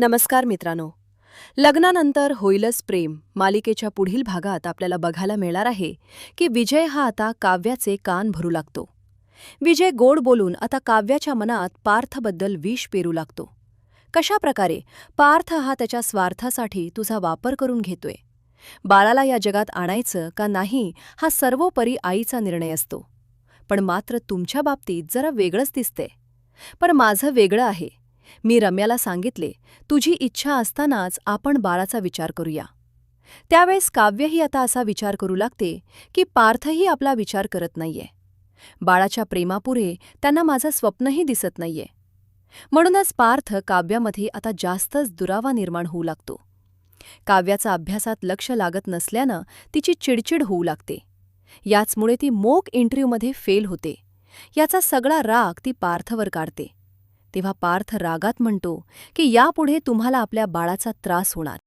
नमस्कार मित्रांनो. लग्नानंतर होईलच प्रेम मालिकेच्या पुढील भागात आपल्याला बघायला मिळणार आहे की विजय हा आता काव्याचे कान भरू लागतो. विजय गोड बोलून आता काव्याच्या मनात पार्थबद्दल विष पेरू लागतो. कशा प्रकारे पार्थ हा त्याच्या स्वार्थासाठी तुझा वापर करून घेतोय. बाळाला या जगात आणायचं का नाही हा सर्वोपरी आईचा निर्णय असतो. पण मात्र तुमच्या बाबतीत जरा वेगळंच दिसते. पण माझं वेगळं आहे. मी रम्याला सांगितले, तुझी इच्छा असतानाच आपण बाळाचा विचार करूया. त्यावेळेस काव्यही आता असा विचार करू लागते की पार्थही आपला विचार करत नाहीये. बाळाच्या प्रेमापुढे त्यांना माझं स्वप्नही दिसत नाहीये. म्हणूनच पार्थ काव्यामध्ये आता जास्तच दुरावा निर्माण होऊ लागतो. काव्याचा अभ्यासात लक्ष लागत नसल्यानं तिची चिडचिड होऊ लागते. याचमुळे ती मॉक इंटरव्ह्यूमध्ये फेल होते. याचा सगळा राग ती पार्थवर काढते. तेव्हा पार्थ रागात म्हणतो की यापुढे तुम्हाला आपल्या बाळाचा त्रास होणार.